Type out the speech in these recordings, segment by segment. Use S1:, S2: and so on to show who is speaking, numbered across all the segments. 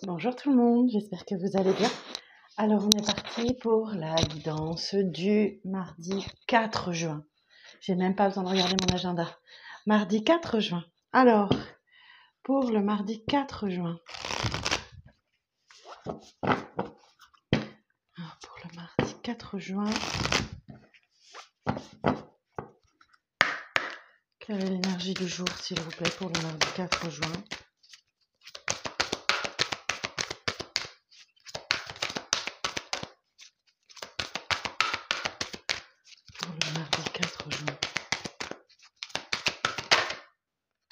S1: Bonjour tout le monde, j'espère que vous allez bien. Alors on est parti pour la guidance du mardi 4 juin. J'ai même pas besoin de regarder mon agenda. Mardi 4 juin. Alors, pour le mardi 4 juin. Pour le mardi 4 juin. Quelle est l'énergie du jour, s'il vous plaît, pour le mardi 4 juin? Pour le mardi 4 juin.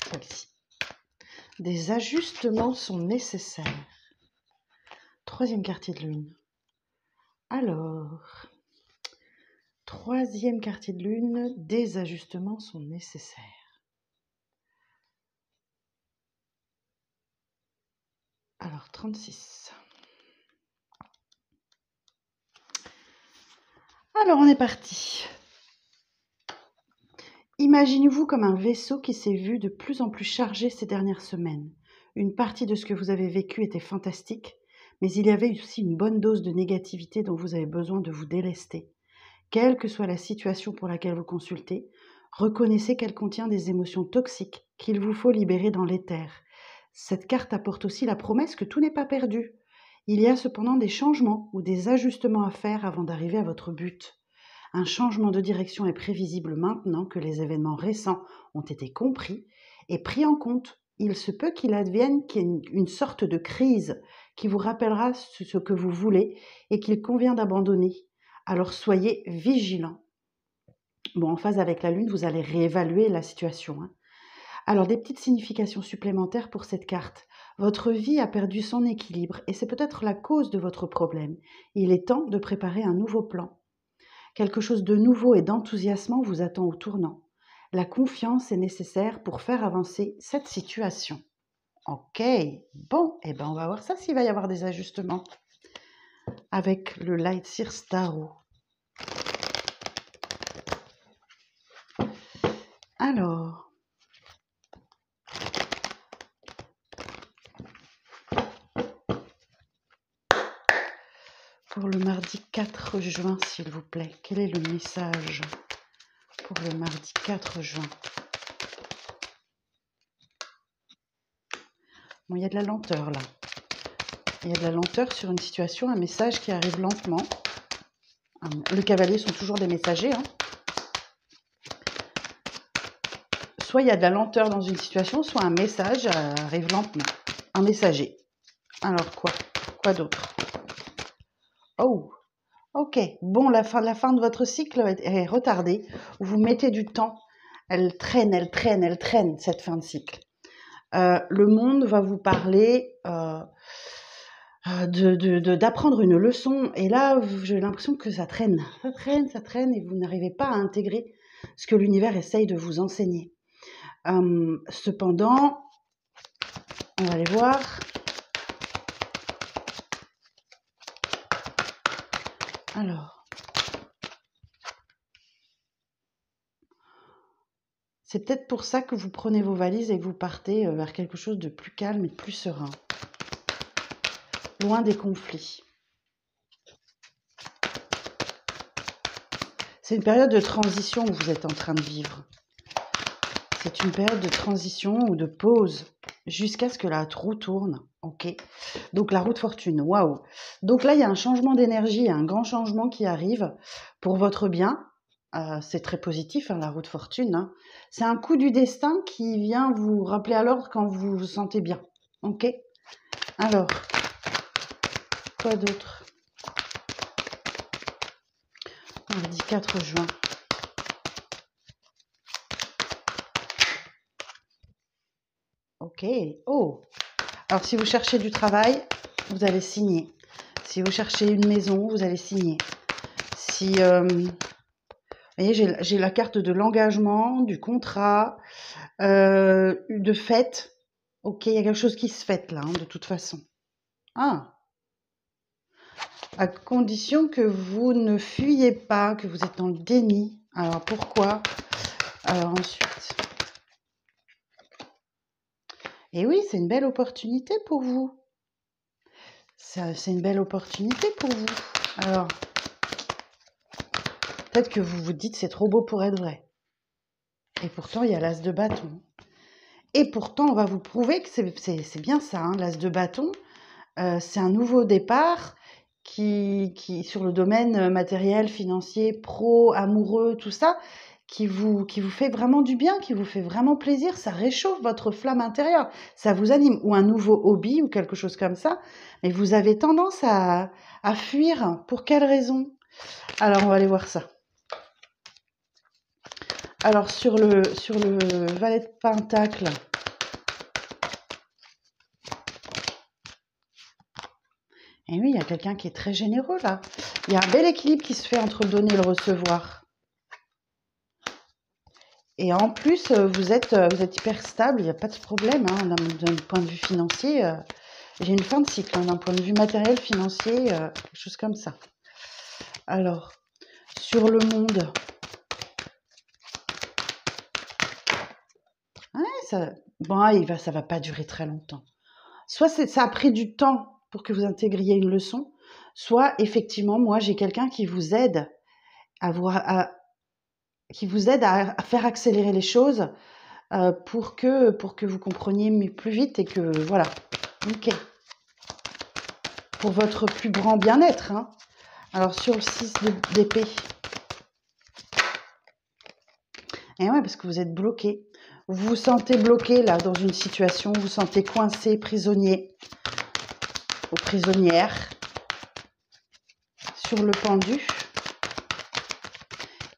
S1: Celle-ci. Des ajustements sont nécessaires. Troisième quartier de lune. Alors, troisième quartier de lune, des ajustements sont nécessaires. Alors, 36. Alors, on est parti. Imaginez-vous comme un vaisseau qui s'est vu de plus en plus chargé ces dernières semaines. Une partie de ce que vous avez vécu était fantastique, mais il y avait aussi une bonne dose de négativité dont vous avez besoin de vous délester. Quelle que soit la situation pour laquelle vous consultez, reconnaissez qu'elle contient des émotions toxiques qu'il vous faut libérer dans l'éther. Cette carte apporte aussi la promesse que tout n'est pas perdu. Il y a cependant des changements ou des ajustements à faire avant d'arriver à votre but. Un changement de direction est prévisible maintenant que les événements récents ont été compris et pris en compte. Il se peut qu'il advienne qu'il y ait une sorte de crise qui vous rappellera ce que vous voulez et qu'il convient d'abandonner. Alors soyez vigilants. Bon, en phase avec la Lune, vous allez réévaluer la situation. Alors, des petites significations supplémentaires pour cette carte. Votre vie a perdu son équilibre et c'est peut-être la cause de votre problème. Il est temps de préparer un nouveau plan. Quelque chose de nouveau et d'enthousiasmant vous attend au tournant. La confiance est nécessaire pour faire avancer cette situation. Ok, bon, et ben on va voir ça s'il va y avoir des ajustements avec le Light Seer Tarot. Alors, pour le mardi 4 juin, s'il vous plaît, quel est le message pour le mardi 4 juin? Bon, il y a de la lenteur là. Il y a de la lenteur sur une situation, un message qui arrive lentement. Le cavalier sont toujours des messagers. Soit il y a de la lenteur dans une situation, soit un message arrive lentement. Un messager. Alors quoi? Quoi d'autre? Oh, ok. Bon, la fin de votre cycle est retardée. Vous mettez du temps. Elle traîne, cette fin de cycle. Le monde va vous parler d'apprendre une leçon. Et là, j'ai l'impression que ça traîne. Ça traîne et vous n'arrivez pas à intégrer ce que l'univers essaye de vous enseigner. Cependant, on va aller voir. Alors, c'est peut-être pour ça que vous prenez vos valises et que vous partez vers quelque chose de plus calme et de plus serein. Loin des conflits. C'est une période de transition que vous êtes en train de vivre. C'est une période de transition ou de pause jusqu'à ce que la roue tourne. Ok. Donc la roue de fortune, waouh. Donc là, il y a un changement d'énergie, un grand changement qui arrive pour votre bien. C'est très positif, la roue de fortune. C'est un coup du destin qui vient vous rappeler à l'ordre quand vous vous sentez bien. Ok. Alors, quoi d'autre? Mardi 4 juin. Ok. Oh. Alors, si vous cherchez du travail, vous allez signer. Si vous cherchez une maison, vous allez signer. Si, vous voyez, j'ai la carte de l'engagement, du contrat, de fête. Ok, il y a quelque chose qui se fête là, de toute façon. Ah. À condition que vous ne fuyez pas, que vous êtes dans le déni. Alors, pourquoi? Alors, ensuite... Et oui, c'est une belle opportunité pour vous. C'est une belle opportunité pour vous. Alors, peut-être que vous vous dites c'est trop beau pour être vrai. Et pourtant, il y a l'as de bâton. Et pourtant, on va vous prouver que c'est bien ça, hein, l'as de bâton. C'est un nouveau départ qui sur le domaine matériel, financier, pro, amoureux, tout ça, qui vous fait vraiment du bien, qui vous fait vraiment plaisir. Ça réchauffe votre flamme intérieure, ça vous anime. Ou un nouveau hobby ou quelque chose comme ça. Mais vous avez tendance à fuir. Pour quelle raison? Alors, on va aller voir ça. Alors, sur le valet de pentacle, et oui, il y a quelqu'un qui est très généreux là. Il y a un bel équilibre qui se fait entre le donner et le recevoir. Et en plus, vous êtes hyper stable, il n'y a pas de problème, hein, d'un point de vue financier. J'ai une fin de cycle, hein, d'un point de vue matériel, financier, quelque chose comme ça. Alors, sur le monde, ouais, ça va pas durer très longtemps. Soit ça a pris du temps pour que vous intégriez une leçon, soit effectivement, moi, j'ai quelqu'un qui vous aide qui vous aide à faire accélérer les choses pour que vous compreniez plus vite et que voilà. Ok. Pour votre plus grand bien-être. Hein. Alors sur le 6 d'épée. Et ouais, parce que vous êtes bloqué. Vous vous sentez bloqué là dans une situation, vous vous sentez coincé, prisonnier ou prisonnière. Sur le pendu.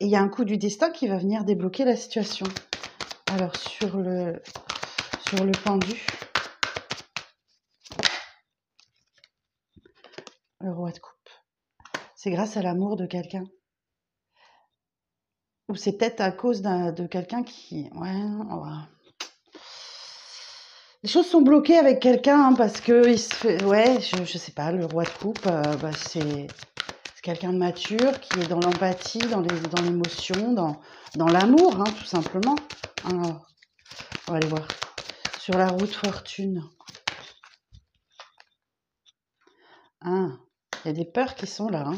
S1: Et il y a un coup du destin qui va venir débloquer la situation. Alors sur le pendu. Le roi de coupe. C'est grâce à l'amour de quelqu'un. Ou c'est peut-être à cause de quelqu'un qui... Ouais, les choses sont bloquées avec quelqu'un hein, parce que il se fait... Ouais, je sais pas, le roi de coupe, c'est quelqu'un de mature qui est dans l'empathie, dans l'émotion, dans l'amour, hein, tout simplement. Alors, on va aller voir. Sur la route fortune. Ah, il y a des peurs qui sont là. Hein.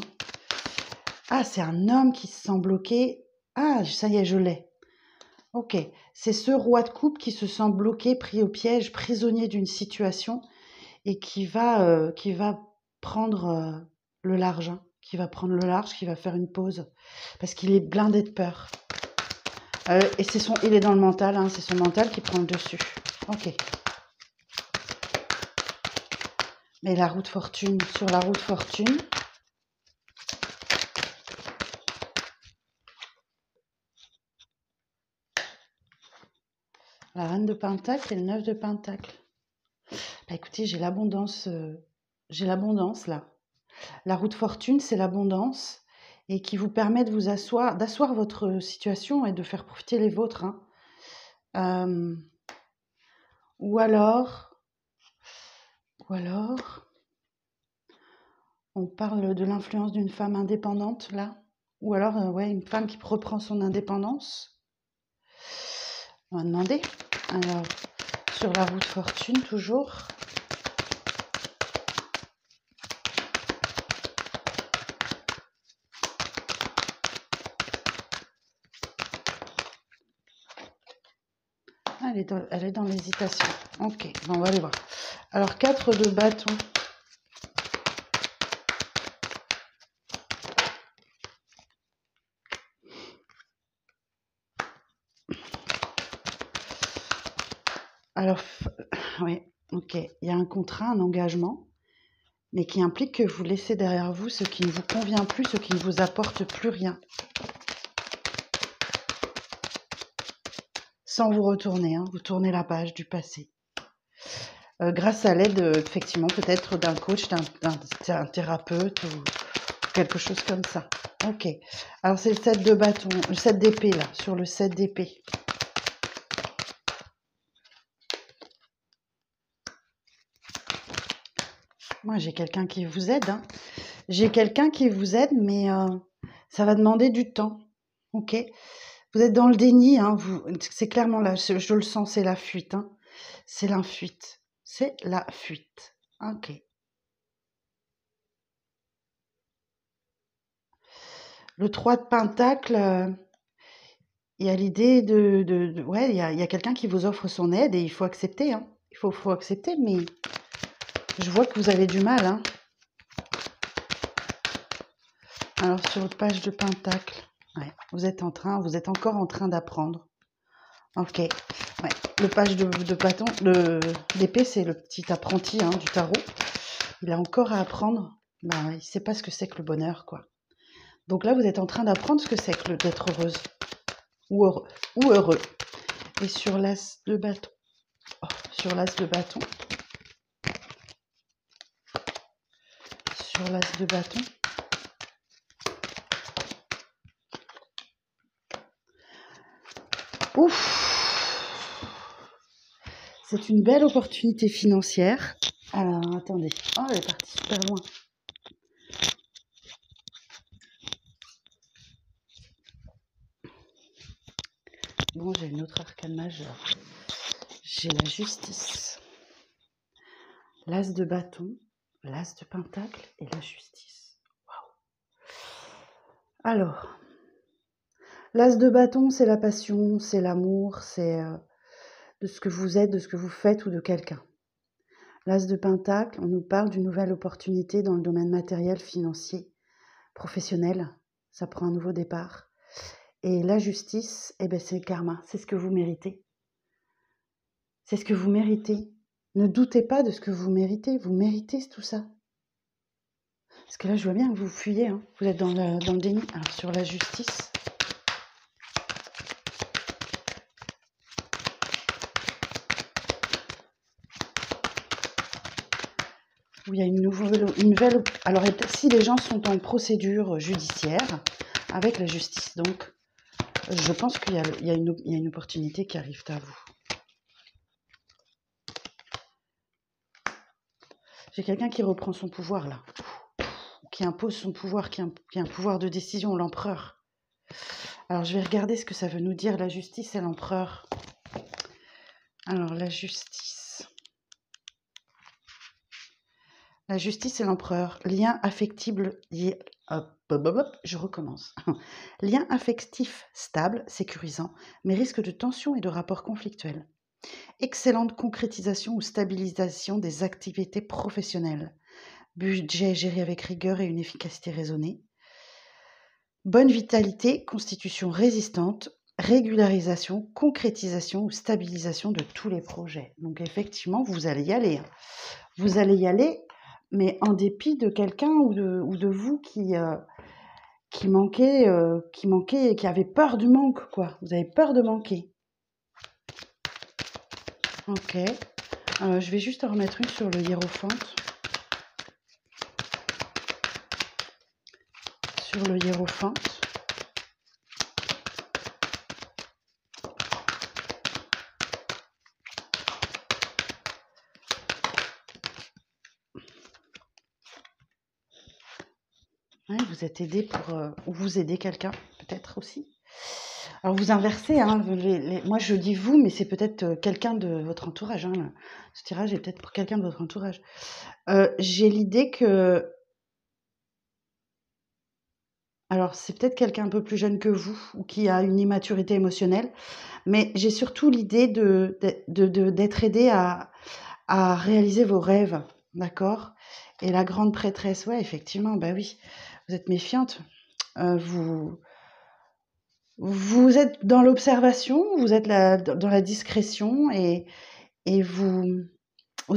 S1: Ah, c'est un homme qui se sent bloqué. Ah, ça y est, je l'ai. Ok, c'est ce roi de coupe qui se sent bloqué, pris au piège, prisonnier d'une situation et qui va prendre le large, hein, qui va prendre le large, qui va faire une pause parce qu'il est blindé de peur. Et il est dans le mental, hein, c'est son mental qui prend le dessus. Ok. Mais la route fortune, sur la route fortune. La reine de pentacle et le 9 de pentacle. Bah écoutez, j'ai l'abondance là. La route fortune, c'est l'abondance et qui vous permet de d'asseoir votre situation et de faire profiter les vôtres. Hein. Ou alors, on parle de l'influence d'une femme indépendante là. Ou alors, ouais, une femme qui reprend son indépendance. On va demander. Alors, sur la route fortune, toujours. Elle est dans l'hésitation. Ok, bon, on va aller voir. Alors, 4 de bâton. Alors, oui, ok. Il y a un contrat, un engagement, mais qui implique que vous laissez derrière vous ce qui ne vous convient plus, ce qui ne vous apporte plus rien. Sans vous retourner, hein, vous tournez la page du passé. Grâce à l'aide, effectivement, peut-être d'un coach, d'un thérapeute ou quelque chose comme ça. Ok. Alors, c'est le 7 de bâton, le 7 d'épée, là, sur le 7 d'épée. Moi, j'ai quelqu'un qui vous aide. Hein. J'ai quelqu'un qui vous aide, mais ça va demander du temps. Ok. Vous êtes dans le déni. Hein, c'est clairement là, je le sens, c'est la fuite. Hein. C'est la fuite. C'est la fuite. Ok. Le 3 de Pentacle, il y a l'idée ouais, il y a quelqu'un qui vous offre son aide et il faut accepter, hein. Il faut accepter, mais je vois que vous avez du mal, hein. Alors, sur le page de Pentacle, ouais, vous êtes encore en train d'apprendre. Ok, ouais. Le page de bâton, l'épée, c'est le petit apprenti, hein, du tarot. Il a encore à apprendre. Bah, il ne sait pas ce que c'est que le bonheur, quoi. Donc là, vous êtes en train d'apprendre ce que c'est que d'être heureuse ou heureux, ou heureux. Et sur l'as de bâton, sur l'as de bâton, sur l'as de bâton. Ouf! C'est une belle opportunité financière. Alors, attendez. Oh, elle est partie super loin. Bon, j'ai une autre arcane majeure. J'ai la justice. L'as de bâton, l'as de pentacle et la justice. Waouh! Alors, l'as de bâton, c'est la passion, c'est l'amour, c'est de ce que vous êtes, de ce que vous faites ou de quelqu'un. L'as de pentacle, on nous parle d'une nouvelle opportunité dans le domaine matériel, financier, professionnel. Ça prend un nouveau départ. Et la justice, eh ben, c'est le karma, c'est ce que vous méritez. C'est ce que vous méritez. Ne doutez pas de ce que vous méritez tout ça. Parce que là, je vois bien que vous fuyez, hein. Vous êtes dans le déni. Alors, sur la justice, où il y a une nouvelle... Alors, si les gens sont en procédure judiciaire avec la justice, donc, je pense qu'il y a une opportunité qui arrive à vous. J'ai quelqu'un qui reprend son pouvoir, là. Qui impose son pouvoir, qui a un pouvoir de décision, l'empereur. Alors, je vais regarder ce que ça veut nous dire, la justice et l'empereur. Alors, la justice. La justice et l'empereur. Lien affectible lié... je recommence. Lien affectif stable, sécurisant, mais risque de tension et de rapports conflictuels. Excellente concrétisation ou stabilisation des activités professionnelles. Budget géré avec rigueur et une efficacité raisonnée. Bonne vitalité, constitution résistante, régularisation, concrétisation ou stabilisation de tous les projets. Donc effectivement, vous allez y aller. Vous allez y aller, mais en dépit de quelqu'un ou de vous qui manquait et qui avait peur du manque, quoi. Vous avez peur de manquer. Ok. Je vais juste en remettre une sur le hiérophante. Sur le hiérophante. Ouais, vous êtes aidé pour... ou vous aidez quelqu'un, peut-être aussi. Alors vous inversez, hein, moi je dis vous, mais c'est peut-être quelqu'un de votre entourage. Hein, ce tirage est peut-être pour quelqu'un de votre entourage. J'ai l'idée que... Alors c'est peut-être quelqu'un un peu plus jeune que vous, ou qui a une immaturité émotionnelle, mais j'ai surtout l'idée d'être aidé à réaliser vos rêves, d'accord? Et la grande prêtresse, ouais, effectivement, bah oui, vous êtes méfiante. Vous êtes dans l'observation, vous êtes dans la discrétion et vous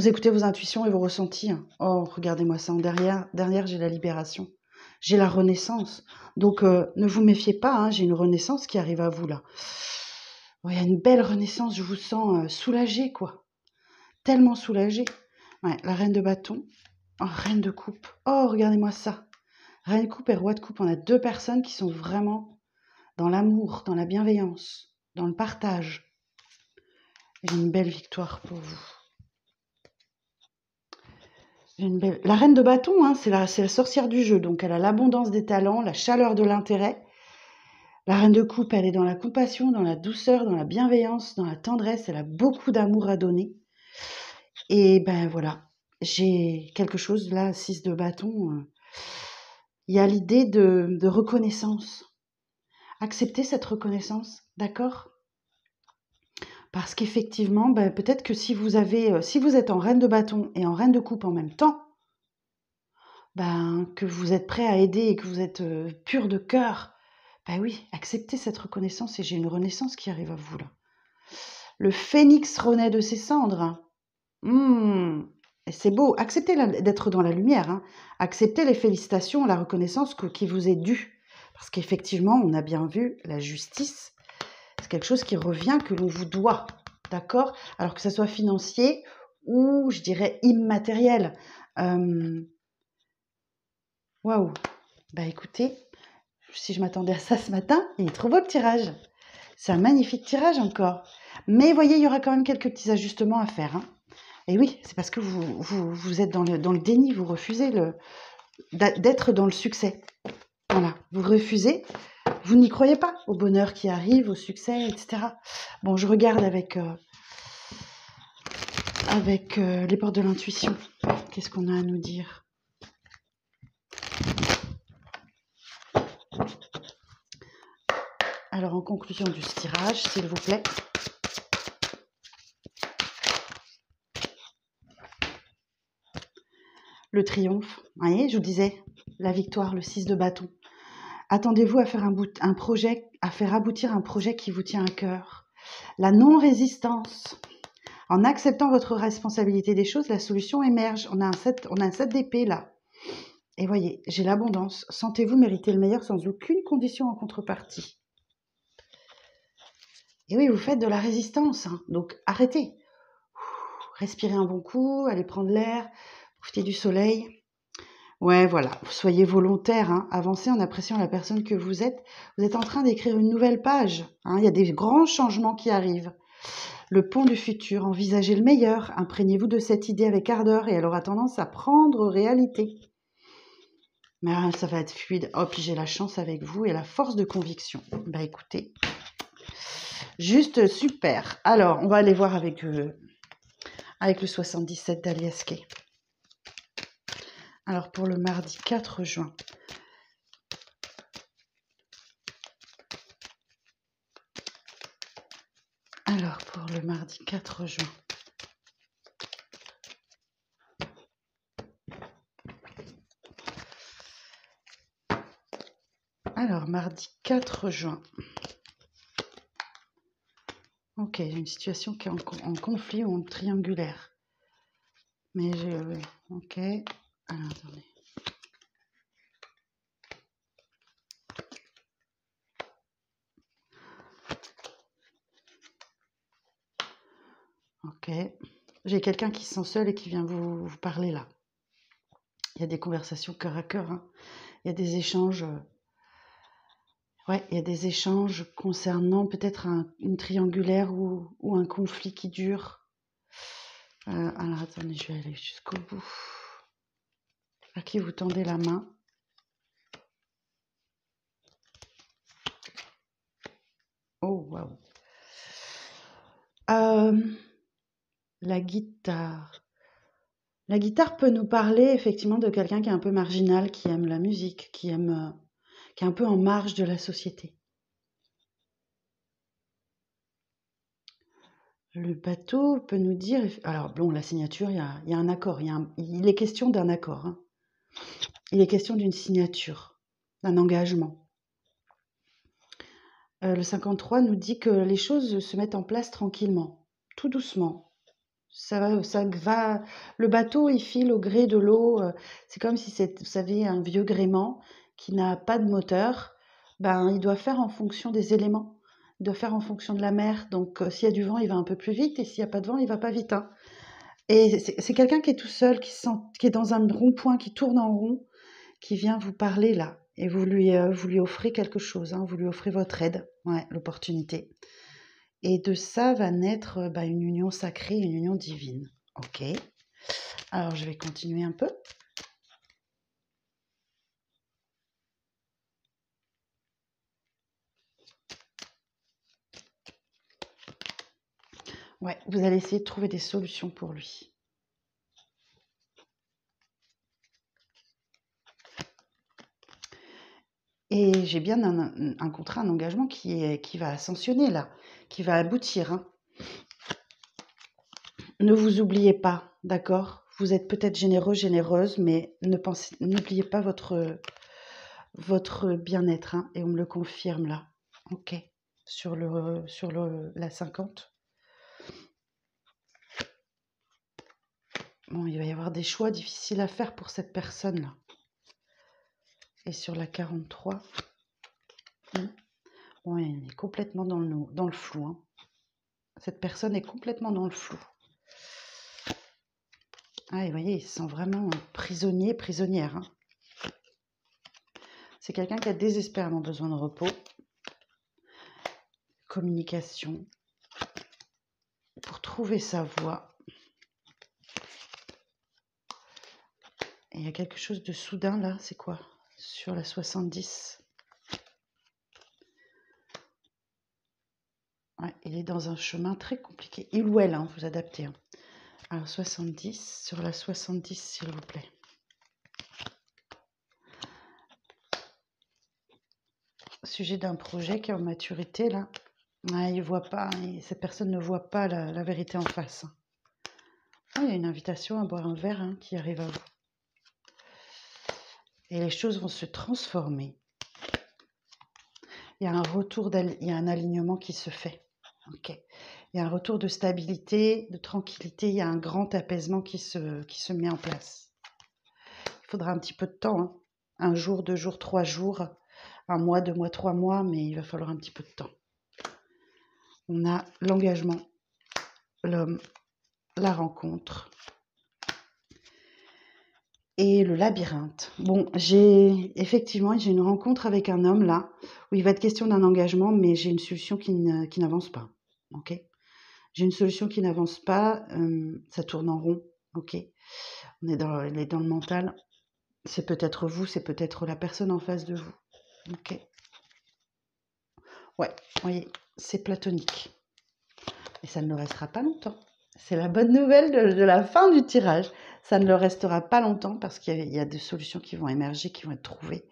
S1: écoutez vos intuitions et vos ressentis. Oh, regardez-moi ça, derrière j'ai la libération, j'ai la renaissance. Donc ne vous méfiez pas, hein, j'ai une renaissance qui arrive à vous là. Oh, il y a une belle renaissance, je vous sens soulagée, quoi. Tellement soulagée. Ouais, la reine de bâton, oh, reine de coupe. Oh, regardez-moi ça. Reine de coupe et roi de coupe, on a deux personnes qui sont vraiment dans l'amour, dans la bienveillance, dans le partage. J'ai une belle victoire pour vous. La reine de bâton, hein, c'est la sorcière du jeu, donc elle a l'abondance des talents, la chaleur de l'intérêt. La reine de coupe, elle est dans la compassion, dans la douceur, dans la bienveillance, dans la tendresse, elle a beaucoup d'amour à donner. Et ben voilà, j'ai quelque chose là, 6 de bâton. il y a l'idée de reconnaissance. Acceptez cette reconnaissance, d'accord? Parce qu'effectivement, ben, peut-être que si vous êtes en reine de bâton et en reine de coupe en même temps, ben, que vous êtes prêt à aider et que vous êtes pur de cœur, ben oui, acceptez cette reconnaissance et j'ai une renaissance qui arrive à vous là. Le phénix renaît de ses cendres. Et c'est beau. Acceptez d'être dans la lumière. Hein. Acceptez les félicitations, la reconnaissance qui vous est due. Parce qu'effectivement, on a bien vu, la justice, c'est quelque chose qui revient, que l'on vous doit. D'accord? Alors que ça soit financier ou, je dirais, immatériel. Waouh! Bah écoutez, si je m'attendais à ça ce matin, il est trop beau le tirage. C'est un magnifique tirage encore. Mais voyez, il y aura quand même quelques petits ajustements à faire. Hein. Et oui, c'est parce que vous êtes dans le déni, vous refusez d'être dans le succès. Voilà, vous refusez, vous n'y croyez pas au bonheur qui arrive, au succès, etc. Bon, je regarde avec les portes de l'intuition. Qu'est-ce qu'on a à nous dire? Alors, en conclusion du tirage, s'il vous plaît. Le triomphe, vous voyez, je vous disais, la victoire, le 6 de bâton. Attendez-vous à faire à faire aboutir un projet qui vous tient à cœur. La non-résistance. En acceptant votre responsabilité des choses, la solution émerge. On a un 7 d'épée là. Et voyez, j'ai l'abondance. Sentez-vous mériter le meilleur sans aucune condition en contrepartie. Et oui, vous faites de la résistance. Hein. Donc arrêtez. Respirez un bon coup, allez prendre l'air, profitez du soleil. Ouais, voilà, soyez volontaire, hein. Avancez en appréciant la personne que vous êtes. Vous êtes en train d'écrire une nouvelle page. Hein. Il y a des grands changements qui arrivent. Le pont du futur, envisagez le meilleur. Imprégnez-vous de cette idée avec ardeur et elle aura tendance à prendre réalité. Mais ça va être fluide. Oh, puis j'ai la chance avec vous et la force de conviction. Bah écoutez, juste super. Alors, on va aller voir avec le 77 d'Alias Kay. Alors, pour le mardi 4 juin. Alors, pour le mardi 4 juin. Alors, mardi 4 juin. Ok, j'ai une situation qui est en conflit ou en triangulaire. Mais j'ai... ok. Alors, attendez. Ok. J'ai quelqu'un qui se sent seul et qui vient vous parler là. Il y a des conversations cœur à cœur. Hein. Il y a des échanges... ouais, il y a des échanges concernant peut-être une triangulaire ou un conflit qui dure. Alors, attendez, je vais aller jusqu'au bout. À qui vous tendez la main? Oh, waouh. La guitare. La guitare peut nous parler effectivement de quelqu'un qui est un peu marginal, qui aime la musique, qui est un peu en marge de la société. Le bateau peut nous dire... alors, bon, la signature, il y a un accord. Il est question d'un accord. Hein. Il est question d'une signature, d'un engagement. Le 53 nous dit que les choses se mettent en place tranquillement, tout doucement. Ça va, le bateau, il file au gré de l'eau. C'est comme si c'était, vous savez, un vieux gréement qui n'a pas de moteur. Ben, il doit faire en fonction des éléments. Il doit faire en fonction de la mer. Donc, s'il y a du vent, il va un peu plus vite. Et s'il n'y a pas de vent, il va pas vite. Hein. Et c'est quelqu'un qui est tout seul, qui est dans un rond-point, qui tourne en rond, qui vient vous parler là. Et vous lui offrez quelque chose. Hein. Vous lui offrez votre aide. Ouais, l'opportunité. Et de ça va naître une union sacrée, une union divine. Ok. Alors, je vais continuer un peu. Ouais, vous allez essayer de trouver des solutions pour lui. Et j'ai bien un contrat, un engagement qui va ascensionner là, qui va aboutir, hein. Ne vous oubliez pas, d'accord? Vous êtes peut-être généreux, généreuse, mais n'oubliez pas votre bien-être, hein, et on me le confirme là. OK. Sur la 50. Bon, il va y avoir des choix difficiles à faire pour cette personne-là. Et sur la 43, bon, elle est complètement dans le flou, hein. Cette personne est complètement dans le flou. Ah, et vous voyez, il se sent vraiment prisonnier, prisonnière, hein. C'est quelqu'un qui a désespérément besoin de repos, communication, pour trouver sa voie. Et il y a quelque chose de soudain là, c'est quoi? Sur la 70. Ouais, il est dans un chemin très compliqué. Il ou elle, hein, vous adaptez, hein. Alors 70, sur la 70, s'il vous plaît. Sujet d'un projet qui est en maturité, là. Ah, il voit pas, cette personne ne voit pas la vérité en face. Ah, il y a une invitation à boire un verre, hein, qui arrive à vous. Et les choses vont se transformer. Il y a un alignement qui se fait. Ok. Il y a un retour de stabilité, de tranquillité. Il y a un grand apaisement qui se met en place. Il faudra un petit peu de temps, hein. 1 jour, 2 jours, 3 jours, 1 mois, 2 mois, 3 mois, mais il va falloir un petit peu de temps. On a l'engagement, l'homme, la rencontre et le labyrinthe. Bon, j'ai une rencontre avec un homme là, où il va être question d'un engagement, mais j'ai une solution qui n'avance pas. Ok. J'ai une solution qui n'avance pas, ça tourne en rond. Ok. Il est dans le mental. C'est peut-être vous, c'est peut-être la personne en face de vous. Ok. Ouais, vous voyez, c'est platonique. Et ça ne le restera pas longtemps. C'est la bonne nouvelle de la fin du tirage. Ça ne le restera pas longtemps parce qu'il y a des solutions qui vont émerger, qui vont être trouvées.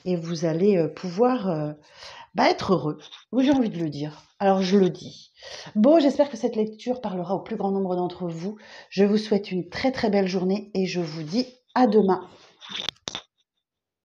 S1: Et vous allez pouvoir être heureux. Oui, j'ai envie de le dire. Alors, je le dis. Bon, j'espère que cette lecture parlera au plus grand nombre d'entre vous. Je vous souhaite une très très belle journée et je vous dis à demain.